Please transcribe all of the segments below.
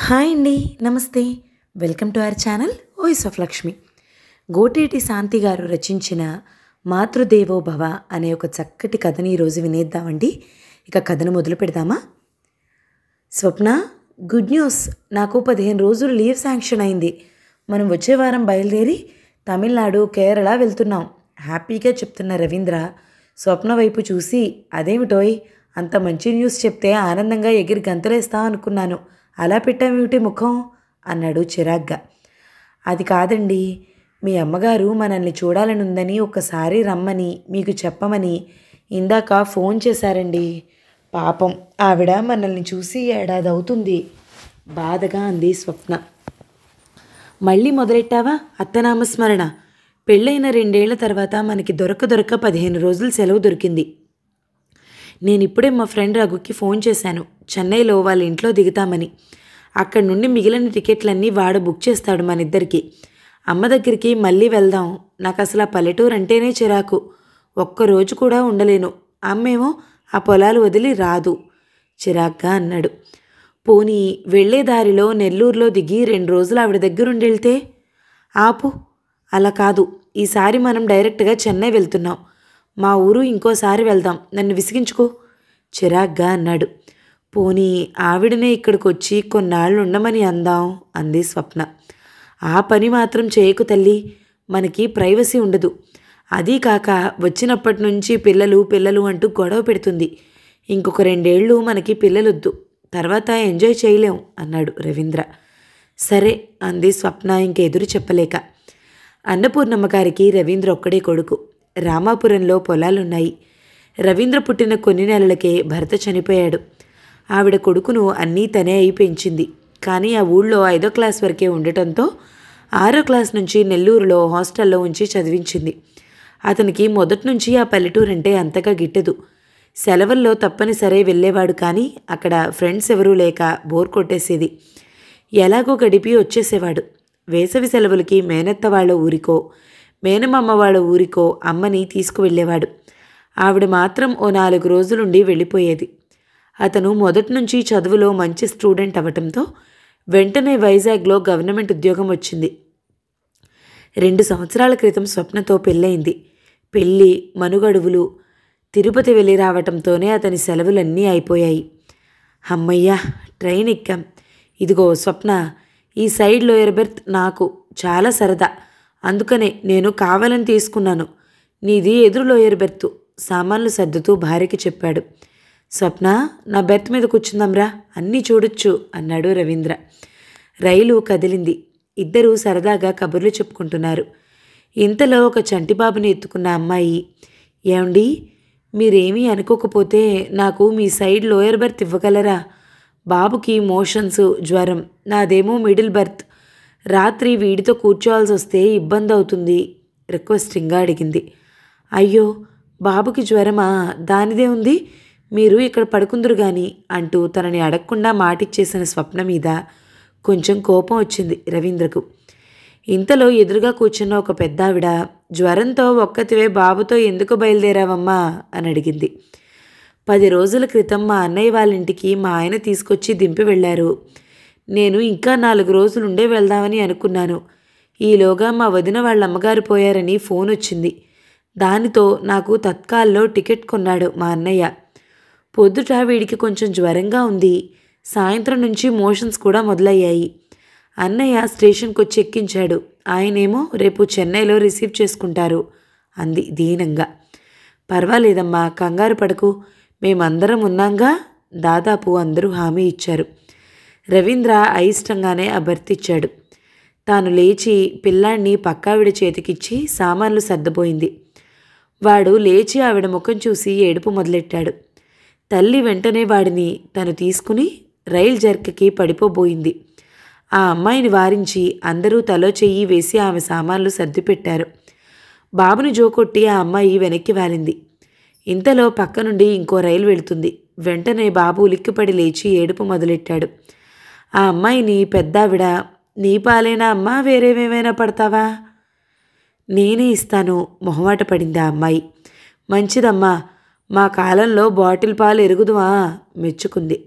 Hi అండి, నమస్తే. Welcome to our channel voice of Lakshmi. Goteti Shanthi గారు రచించిన మాతృదేవో భవ అనే ఒక చక్కటి కథని ఈరోజు వినేద్దామండి. ఇక కథను మొదలు పెడదామా? స్వప్న, గుడ్ న్యూస్. నాకు 15 రోజులు లీవ్ శాంక్షన్ అయింది. మనం వచ్చే వారం బయలుదేరి తమిళనాడు, కేరళ వెళ్తున్నాం. హ్యాపీగా చెప్తున్న రవీంద్ర స్వప్న వైపు చూసి, అదేమిటోయ్ అంత మంచి న్యూస్ చెప్తే ఆనందంగా ఎగిరి గంతలేస్తా అనుకున్నాను. అలా పెట్టామేమిటి ముఖం అన్నాడు చిరాగ్గా. అది కాదండి, మీ అమ్మగారు మనల్ని చూడాలనుందని ఒక్కసారి రమ్మని మీకు చెప్పమని ఇందాక ఫోన్ చేశారండి. పాపం ఆవిడ మనల్ని చూసి ఏడాది అవుతుంది, బాధగా అంది స్వప్న. మళ్ళీ మొదలెట్టావా అత్తనామస్మరణ? పెళ్ళైన 2 ఏళ్ల తర్వాత మనకి దొరక 15 రోజులు సెలవు దొరికింది. నేనిప్పుడే మా ఫ్రెండ్ రఘుకి ఫోన్ చేశాను, చెన్నైలో వాళ్ళ ఇంట్లో దిగుతామని. అక్కడి నుండి మిగిలిన టికెట్లన్నీ వాడు బుక్ చేస్తాడు మనిద్దరికి. అమ్మ దగ్గరికి మళ్ళీ వెళ్దాం. నాకు అసలు ఆ పల్లెటూరు అంటేనే చిరాకు. ఒక్కరోజు కూడా ఉండలేను. అమ్మేమో ఆ పొలాలు వదిలి రాదు చిరాగ్గా అన్నాడు. పోనీ వెళ్లే దారిలో నెల్లూరులో దిగి 2 రోజులు ఆవిడ దగ్గరుండి వెళ్తే? ఆపు, అలా కాదు. ఈసారి మనం డైరెక్ట్గా చెన్నై వెళ్తున్నాం. మా ఊరు ఇంకోసారి వెళ్దాం, నన్ను విసిగించుకో చిరాగ్గా అన్నాడు. పోనీ ఆవిడనే ఇక్కడికి వచ్చి కొన్నాళ్ళు ఉండమని అందాం అంది స్వప్న. ఆ పని మాత్రం చేయకు తల్లి, మనకి ప్రైవసీ ఉండదు. అదీ కాక వచ్చినప్పటి నుంచి పిల్లలు అంటూ గొడవ పెడుతుంది. ఇంకొక 2 ఏళ్ళు మనకి పిల్లలొద్దు, తర్వాత ఎంజాయ్ చేయలేం అన్నాడు రవీంద్ర. సరే అంది స్వప్న ఇంకెదురు చెప్పలేక. అన్నపూర్ణమ్మ గారికి రవీంద్ర ఒక్కడే కొడుకు. రామాపురంలో పొలాలున్నాయి. రవీంద్ర పుట్టిన కొన్ని నెలలకే భర్త చనిపోయాడు. ఆవిడ కొడుకును అన్నీ తనే అయి పెంచింది. కానీ ఆ ఊళ్ళో 5వ క్లాస్ వరకే ఉండటంతో 6వ క్లాస్ నుంచి నెల్లూరులో హాస్టల్లో ఉంచి చదివించింది. అతనికి మొదటి నుంచి ఆ పల్లెటూరంటే అంతగా గిట్టదు. సెలవుల్లో తప్పనిసరే వెళ్ళేవాడు, కానీ అక్కడ ఫ్రెండ్స్ ఎవరూ లేక బోర్ కొట్టేసేది. ఎలాగో గడిపి వచ్చేసేవాడు. వేసవి సెలవులకి మేనత్త వాళ్ళ ఊరికో, మేనమామ వాళ్ళ ఊరికో అమ్మని తీసుకువెళ్ళేవాడు. ఆవిడ మాత్రం ఓ 4 రోజులుండి వెళ్ళిపోయేది. అతను మొదటి నుంచి చదువులో మంచి స్టూడెంట్ అవ్వటంతో వెంటనే వైజాగ్లో గవర్నమెంట్ ఉద్యోగం వచ్చింది. 2 సంవత్సరాల క్రితం స్వప్నతో పెళ్ళయింది. పెళ్ళి, మనుగడువులు, తిరుపతి వెళ్ళి రావటంతోనే అతని సెలవులన్నీ అయిపోయాయి. అమ్మయ్యా, ట్రైన్ ఎక్కాం. ఇదిగో స్వప్న, ఈ సైడ్ లోయర్ బెర్త్ నాకు చాలా సరదా, అందుకనే నేను కావాలని తీసుకున్నాను. నీది ఎదురు లోయర్ బెర్త్ సామాన్లు సర్దుతూ భార్యకి చెప్పాడు. స్వప్న, నా బెర్త్ మీద కూర్చుందాంరా, అన్నీ చూడొచ్చు అన్నాడు రవీంద్ర. రైలు కదిలింది. ఇద్దరూ సరదాగా కబుర్లు చెప్పుకుంటున్నారు. ఇంతలో ఒక చంటిబాబుని ఎత్తుకున్న అమ్మాయి, ఏమండి మీరేమీ అనుకోకపోతే నాకు మీ సైడ్ లోయర్ బెర్త్ ఇవ్వగలరా? బాబుకి మోషన్స్, జ్వరం, నాదేమో మిడిల్ బెర్త్. రాత్రి వీడితో కూర్చోవాల్సి వస్తే ఇబ్బంది అవుతుంది రిక్వెస్టింగ్గా అడిగింది. అయ్యో బాబుకి జ్వరమా? దానిదే ఉంది, మీరు ఇక్కడ పడుకుందరు గాని అంటూ తనని అడగకుండా మాటిచ్చేసిన స్వప్న మీద కొంచెం కోపం వచ్చింది రవీంద్రకు. ఇంతలో ఎదురుగా కూర్చున్న ఒక పెద్దావిడ, జ్వరంతో ఒక్కతివే బాబుతో ఎందుకు బయలుదేరావమ్మా అని అడిగింది. 10 రోజుల క్రితం మా అన్నయ్య వాళ్ళ ఇంటికి మా ఆయన తీసుకొచ్చి దింపి వెళ్ళారు. నేను ఇంకా 4 రోజులుండే వెళ్దామని అనుకున్నాను. ఈలోగా మా వదిన వాళ్ళ అమ్మగారు పోయారని ఫోన్ వచ్చింది. దానితో నాకు తత్కాల్లో టికెట్ కొన్నాడు మా అన్నయ్య. పొద్దుట వీడికి కొంచెం జ్వరంగా ఉంది. సాయంత్రం నుంచి మోషన్స్ కూడా మొదలయ్యాయి. అన్నయ్య స్టేషన్కి వచ్చి ఎక్కించాడు. ఆయనేమో రేపు చెన్నైలో రిసీవ్ చేసుకుంటారు అంది దీనంగా. పర్వాలేదమ్మా, కంగారు పడకు, మేమందరం ఉన్నాంగా. దాదాపు అందరూ హామీ ఇచ్చారు. రవీంద్ర అయిష్టంగానే ఆ బెర్త్ ఇచ్చాడు. తాను లేచి పిల్లాన్ని పక్కావిడ చేతికిచ్చి సామాన్లు సర్దబోయింది. వాడు లేచి ఆవిడ ముఖం చూసి ఏడుపు మొదలెట్టాడు. తల్లి వెంటనే వాడిని తను తీసుకుని రైల్ జర్క్కి పడిపోబోయింది. ఆ అమ్మాయిని వారించి అందరూ తలో చెయ్యి వేసి ఆమె సామాన్లు సర్దిపెట్టారు. బాబుని జోకొట్టి ఆ అమ్మాయి వెనక్కి వాలింది. ఇంతలో పక్క నుండి ఇంకో రైలు వెళుతుంది. వెంటనే బాబు ఉలిక్కిపడి లేచి ఏడుపు మొదలెట్టాడు. ఆ అమ్మాయిని పెద్దావిడ, నీ పాలేనా అమ్మా, వేరేవేమైనా పడతావా? నేనే ఇస్తాను మొహమాట పడింది ఆ అమ్మాయి. మంచిదమ్మా, మా కాలంలో బాటిల్ పాలు ఎరుగుదువా మెచ్చుకుంది.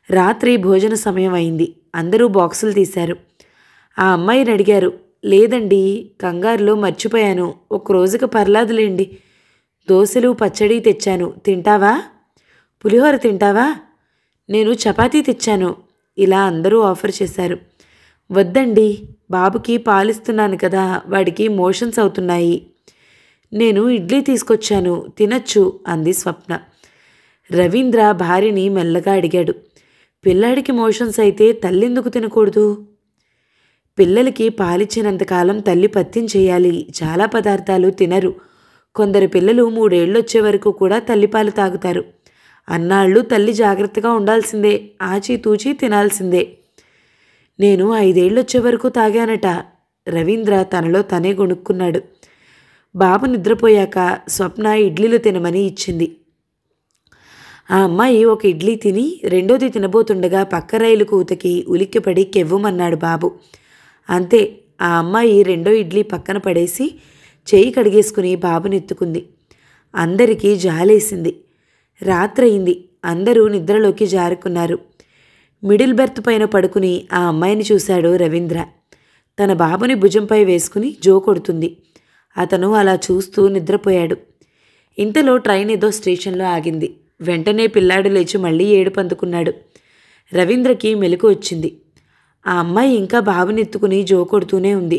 రాత్రి భోజన సమయం అయింది. అందరూ బాక్సులు తీశారు. ఆ అమ్మాయిని అడిగారు. లేదండి, కంగారులో మర్చిపోయాను. ఒక రోజుకి పర్లాదులేండి. దోశలు పచ్చడి తెచ్చాను, తింటావా? పులిహోర తింటావా? నేను చపాతీ తెచ్చాను. ఇలా అందరూ ఆఫర్ చేశారు. వద్దండి, బాబుకి పాలిస్తున్నాను కదా, వాడికి మోషన్స్ అవుతున్నాయి. నేను ఇడ్లీ తీసుకొచ్చాను, తినచ్చు అంది స్వప్న. రవీంద్ర భార్యని మెల్లగా అడిగాడు. పిల్లాడికి మోషన్స్ అయితే తల్లెందుకు తినకూడదు? పిల్లలకి పాలిచ్చినంతకాలం తల్లి పత్యం చేయాలి. చాలా పదార్థాలు తినరు. కొందరు పిల్లలు 3 ఏళ్ళొచ్చే వరకు కూడా తల్లిపాలు తాగుతారు. అన్నాళ్ళు తల్లి జాగ్రత్తగా ఉండాల్సిందే, ఆచితూచి తినాల్సిందే. నేను 5 ఏళ్ళొచ్చే వరకు తాగానట. రవీంద్ర తనలో తనే గొణుక్కున్నాడు. బాబు నిద్రపోయాక స్వప్న ఇడ్లీలు తినమని ఇచ్చింది. ఆ అమ్మాయి ఒక ఇడ్లీ తిని రెండోది తినబోతుండగా పక్క రైలు కూతకి ఉలిక్కిపడి కెవ్వుమన్నాడు బాబు. అంతే, ఆ అమ్మాయి రెండో ఇడ్లీ పక్కన పడేసి చేయి కడిగేసుకుని బాబునెత్తుకుంది. అందరికీ జాలేసింది. రాత్రయింది. అందరూ నిద్రలోకి జారుకున్నారు. మిడిల్ బెర్త్ పైన పడుకుని ఆ అమ్మాయిని చూశాడు రవీంద్ర. తన బాబుని భుజంపై వేసుకుని జో కొడుతుంది. అతను అలా చూస్తూ నిద్రపోయాడు. ఇంతలో ట్రైన్ ఏదో స్టేషన్లో ఆగింది. వెంటనే పిల్లాడు లేచి మళ్ళీ ఏడుపందుకున్నాడు. రవీంద్రకి మెలకు వచ్చింది. ఆ అమ్మాయి ఇంకా బాబునెత్తుకుని జో కొడుతూనే ఉంది.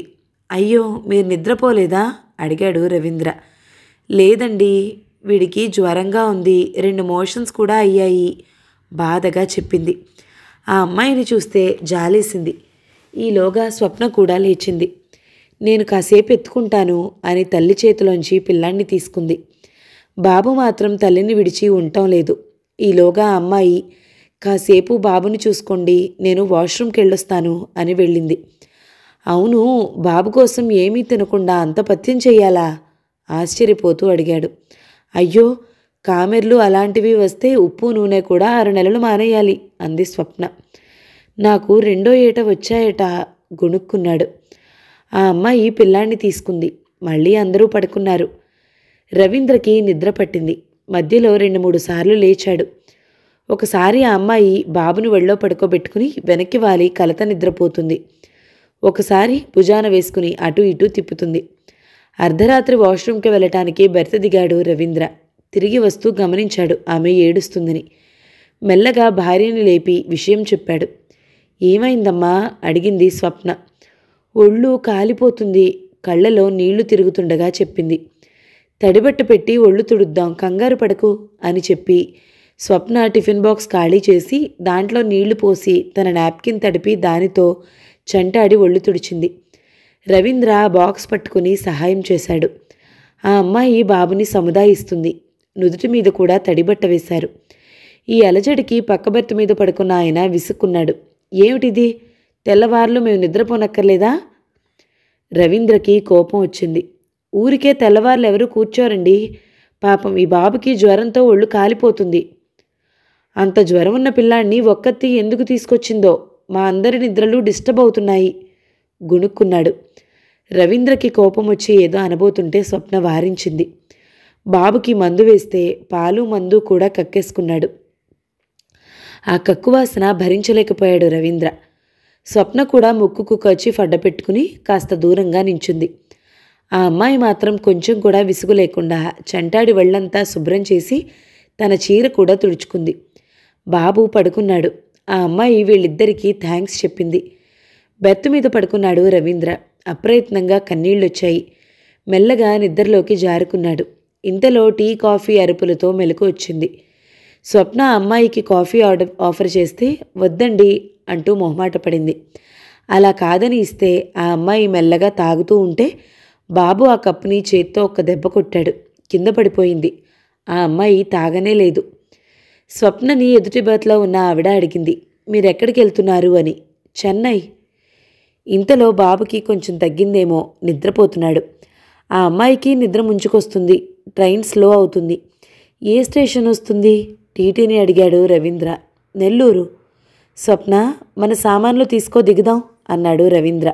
అయ్యో, మీరు నిద్రపోలేదా? అడిగాడు రవీంద్ర. లేదండి, వీడికి జ్వరంగా ఉంది, 2 మోషన్స్ కూడా అయ్యాయి బాధగా చెప్పింది. ఆ అమ్మాయిని చూస్తే జాలేసింది. ఈలోగా స్వప్న కూడా లేచింది. నేను కాసేపు ఎత్తుకుంటాను అని తల్లి చేతిలోంచి పిల్లాన్ని తీసుకుంది. బాబు మాత్రం తల్లిని విడిచి ఉండటం లేదు. ఈలోగా ఆ అమ్మాయి, కాసేపు బాబుని చూసుకోండి, నేను వాష్రూమ్కి వెళ్ళొస్తాను అని వెళ్ళింది. అవును, బాబు కోసం ఏమీ తినకుండా అంత పథ్యం చెయ్యాలా? ఆశ్చర్యపోతూ అడిగాడు. అయ్యో, కామెర్లు అలాంటివి వస్తే ఉప్పు నూనె కూడా 6 నెలలు మానేయాలి అంది స్వప్న. నాకు 2వ ఏట వచ్చాయట గొణుక్కున్నాడు. ఆ అమ్మాయి పిల్లాన్ని తీసుకుంది. మళ్ళీ అందరూ పడుకున్నారు. రవీంద్రకి నిద్ర పట్టింది. మధ్యలో 2-3 సార్లు లేచాడు. ఒకసారి ఆ అమ్మాయి బాబును ఒళ్ళో పడుకోబెట్టుకుని వెనక్కి వాలి కలత నిద్రపోతుంది. ఒకసారి భుజాన వేసుకుని అటు ఇటు తిప్పుతుంది. అర్ధరాత్రి వాష్రూమ్కి వెళ్ళటానికి బెర్త దిగాడు రవీంద్ర. తిరిగి వస్తూ గమనించాడు ఆమె ఏడుస్తుందని. మెల్లగా భార్యని లేపి విషయం చెప్పాడు. ఏమైందమ్మా అడిగింది స్వప్న. ఒళ్ళు కాలిపోతుంది, కళ్ళలో నీళ్లు తిరుగుతుండగా చెప్పింది. తడిబట్ట పెట్టి ఒళ్ళు తుడుద్దాం, కంగారు పడకు అని చెప్పి స్వప్న టిఫిన్ బాక్స్ ఖాళీ చేసి దాంట్లో నీళ్లు పోసి తన నాప్కిన్ తడిపి దానితో చంటాడి ఒళ్ళు తుడిచింది. రవీంద్ర బాక్స్ పట్టుకుని సహాయం చేశాడు. ఆ అమ్మాయి బాబుని సముదాయిస్తుంది. నుదుటి మీద కూడా తడిబట్ట వేశారు. ఈ అలజడికి పక్క బెర్త్ మీద పడుకున్న ఆయన విసుక్కున్నాడు. ఏమిటిది? తెల్లవార్లు మేము నిద్రపోనక్కర్లేదా? రవీంద్రకి కోపం వచ్చింది. ఊరికే తెల్లవార్లు ఎవరూ కూర్చోరండి. పాపం ఈ బాబుకి జ్వరంతో ఒళ్ళు కాలిపోతుంది. అంత జ్వరం ఉన్న పిల్లాన్ని ఒక్కత్తి ఎందుకు తీసుకొచ్చిందో, మా అందరి నిద్రలు డిస్టర్బ్ అవుతున్నాయి గుణుక్కున్నాడు. రవీంద్రకి కోపం వచ్చి ఏదో అనబోతుంటే స్వప్న వారించింది. బాబుకి మందు వేస్తే పాలు మందు కూడా కక్కేసుకున్నాడు. ఆ కక్కువాసన భరించలేకపోయాడు రవీంద్ర. స్వప్న కూడా ముక్కుకు కర్చీఫ్ అడ్డపెట్టుకుని కాస్త దూరంగా నించుంది. ఆ అమ్మాయి మాత్రం కొంచెం కూడా విసుగు లేకుండా చంటాడి ఒళ్ళంతా శుభ్రం చేసి తన చీర కూడా తుడుచుకుంది. బాబు పడుకున్నాడు. ఆ అమ్మాయి వీళ్ళిద్దరికీ థ్యాంక్స్ చెప్పింది. బెర్త్ మీద పడుకున్నాడు రవీంద్ర. అప్రయత్నంగా కన్నీళ్లొచ్చాయి. మెల్లగా నిద్రలోకి జారుకున్నాడు. ఇంతలో టీ కాఫీ అరుపులతో మెలకు వచ్చింది. స్వప్న ఆ అమ్మాయికి కాఫీ ఆఫర్ చేస్తే వద్దండి అంటూ మొహమాట పడింది. అలా కాదని ఇస్తే ఆ అమ్మాయి మెల్లగా తాగుతూ ఉంటే బాబు ఆ కప్పుని చేత్తో ఒక్క దెబ్బ కొట్టాడు. కింద పడిపోయింది. ఆ అమ్మాయి తాగనే లేదు. స్వప్నని ఎదుటి బర్త్లో ఉన్న ఆవిడ అడిగింది, మీరెక్కడికి వెళ్తున్నారు అని. చెన్నై. ఇంతలో బాబుకి కొంచెం తగ్గిందేమో, నిద్రపోతున్నాడు. ఆ అమ్మాయికి నిద్ర ముంచుకొస్తుంది. ట్రైన్ స్లో అవుతుంది. ఏ స్టేషన్ వస్తుంది? టీటీని అడిగాడు రవీంద్ర. నెల్లూరు. స్వప్న, మన సామాన్లు తీసుకో, దిగుదాం అన్నాడు రవీంద్ర.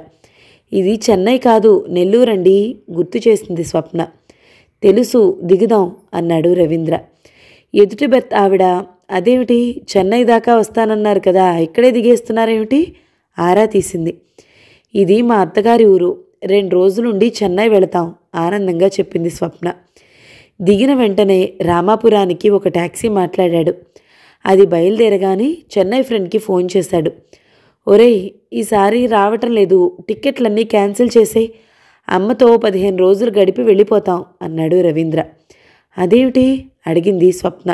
ఇది చెన్నై కాదు, నెల్లూరండి గుర్తు చేసింది స్వప్న. తెలుసు, దిగుదాం అన్నాడు రవీంద్ర. ఎదుటి బెర్త్ ఆవిడ, అదేమిటి చెన్నై దాకా వస్తానన్నారు కదా, ఇక్కడే దిగేస్తున్నారేమిటి ఆరా తీసింది. ఇది మా అత్తగారి ఊరు, 2 రోజులుండి చెన్నై వెళతాం ఆనందంగా చెప్పింది స్వప్న. దిగిన వెంటనే రామాపురానికి ఒక ట్యాక్సీ మాట్లాడాడు. అది బయలుదేరగానే చెన్నై ఫ్రెండ్కి ఫోన్ చేశాడు. ఒరేయ్, ఈసారి రావటం లేదు, టిక్కెట్లన్నీ క్యాన్సిల్ చేసేయ్, అమ్మతో 15 రోజులు గడిపి వెళ్ళిపోతాం అన్నాడు రవీంద్ర. అదేమిటి అడిగింది స్వప్న.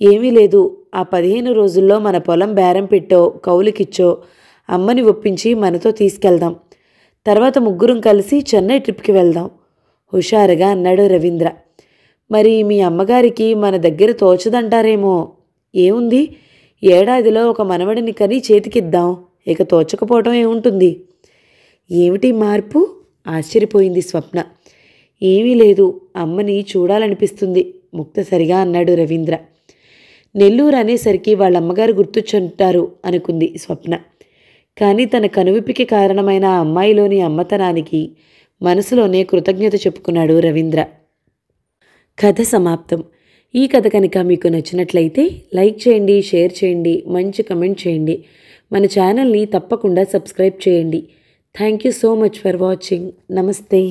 ఏమీ లేదు, ఆ 15 రోజుల్లో మన పొలం బేరం పెట్టో కౌలుకిచ్చో అమ్మని ఒప్పించి మనతో తీసుకెళ్దాం. తర్వాత ముగ్గురం కలిసి చెన్నై ట్రిప్కి వెళ్దాం హుషారుగా అన్నాడు రవీంద్ర. మరి మీ అమ్మగారికి మన దగ్గర తోచదంటారేమో. ఏముంది, ఏడాదిలో ఒక మనవడిని కని చేతికిద్దాం, ఇక తోచకపోవటం ఏముంటుంది. ఏమిటి మార్పు ఆశ్చర్యపోయింది స్వప్న. ఏమీ లేదు, అమ్మని చూడాలనిపిస్తుంది ముక్తసరిగా అన్నాడు రవీంద్ర. నెల్లూరు అనేసరికి వాళ్ళమ్మగారు గుర్తొచ్చుంటారు అనుకుంది స్వప్న. కానీ తన కనువిప్పికి కారణమైన ఆ అమ్మాయిలోని అమ్మతనానికి మనసులోనే కృతజ్ఞత చెప్పుకున్నాడు రవీంద్ర. కథ సమాప్తం. ఈ కథ కనుక మీకు నచ్చినట్లయితే లైక్ చేయండి, షేర్ చేయండి, మంచి కమెంట్ చేయండి. మన ఛానల్ని తప్పకుండా సబ్స్క్రైబ్ చేయండి. Thank you so much for watching. నమస్తే.